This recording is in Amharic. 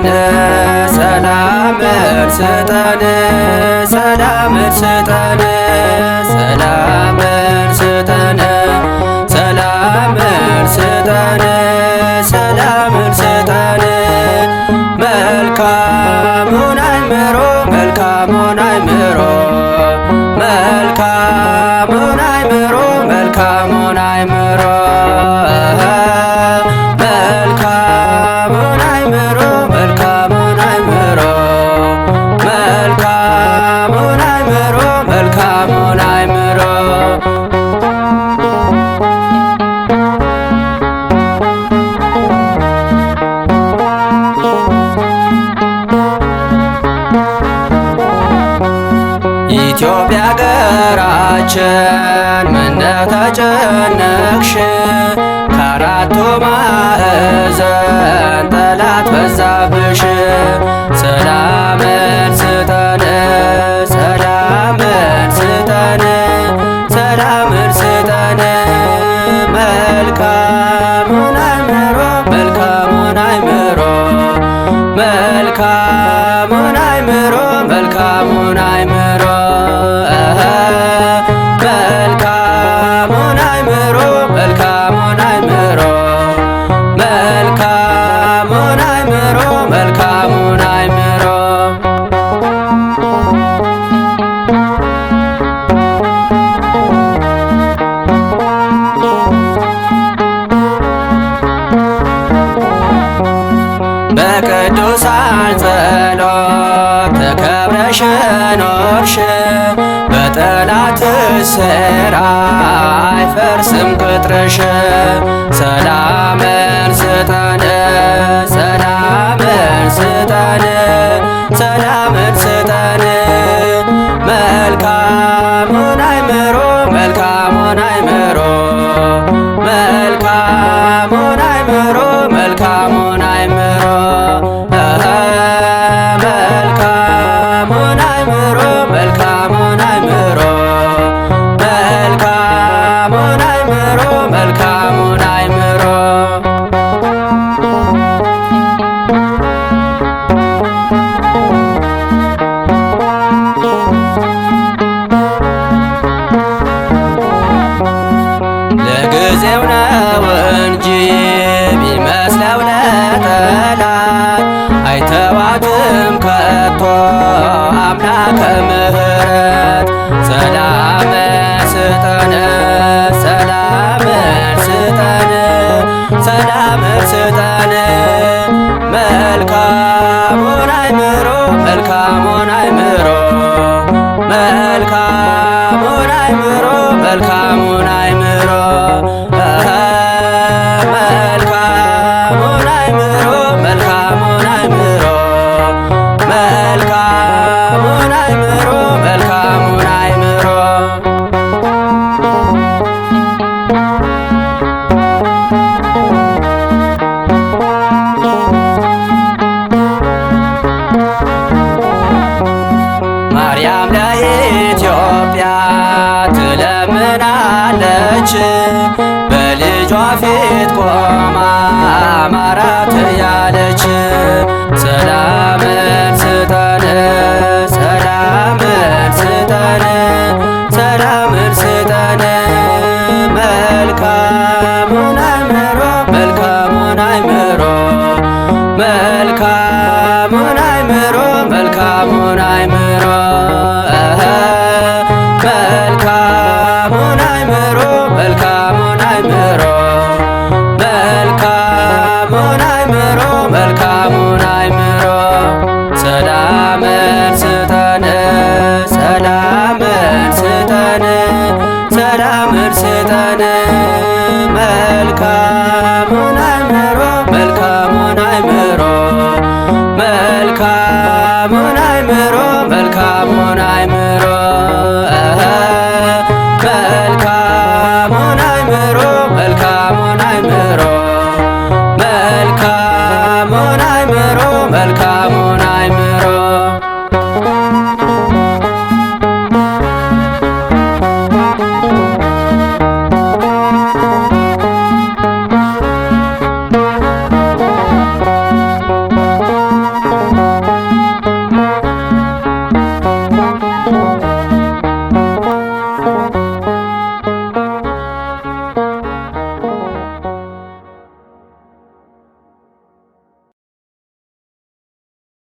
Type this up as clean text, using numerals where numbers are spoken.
ስጠን ሰላምን ስጠን ሰላምን ስጠን ሰላምን ስጠን ሰላምን ስጠን ሰላምን ስጠን መልካሙን አእምሮ መልካሙን አእምሮ መልካሙን አእምሮ መልካሙን አእምሮ መልካሙን አእምሮ መልካሙን አእምሮ መልካሙን አእምሮ መልካሙን አእምሮ ኢትዮጵያ ሀገራችን ምነው ተጨነቅሽ? ከአራቱ ማዕዘን ጠላት በዛብሽ። ሰላምን ስጠን ሰላምን ስጠን ሰላምን ስጠን መልካሙን አእምሮ መልካሙን አእምሮ መልካሙን አእምሮ መልካሙን አእምሮ መልካሙን አእምሮ መልካሙን አእምሮ መልካሙን አእምሮ መልካሙን አእምሮ በቅዱሳን ጸሎት ተከብረሽ ኖርሽ በጠላት ሥራ አይፈርስም ቅጥርሽ። ሰላምን ስጠን ሰላምን ስጠን ሰላምን ስጠን መልካሙን አእምሮ መልካሙን አእምሮ መልካሙን አእምሮ መልካሙን አእምሮ መልካሙን አእምሮ መልካሙን አእምሮ መልካሙን አእምሮ መልካሙን አእምሮ ለጊዜው ነው እንጂ ቢመስለው ለጠላት አይተዋትም ከቶ አምላከ ምሕረት። ሰላምን ስጠን ሰላምን ስጠን ሰላምን ስጠን መልካሙን አእምሮ መልካሙን አእምሮ መልካሙን አእምሮ መልካሙን አእምሮ መልካሙን አእምሮ መልካሙን አእምሮ መልካሙን አእምሮ መልካሙን አእምሮ ማርያም ለኢትዮጵያ ትለምናለች በልጇ ፊት ቆማ ማራት ያለች። ሰላምን ስጠን ሰላምን ስጠን ሰላምን ስጠን መልካሙን አእምሮ መልካሙን አእምሮ መልካሙን አእምሮ መልካሙን አእምሮ መልካሙን አእምሮ መልካሙን አእምሮ መልካሙን አእምሮ መልካሙን አእምሮ ሰላምን ስጠን ሰላምን ስጠን ሰላምን ስጠን መልካሙን አእምሮ መልካሙን አእምሮ መልካሙን አእምሮ መልካሙን አእምሮ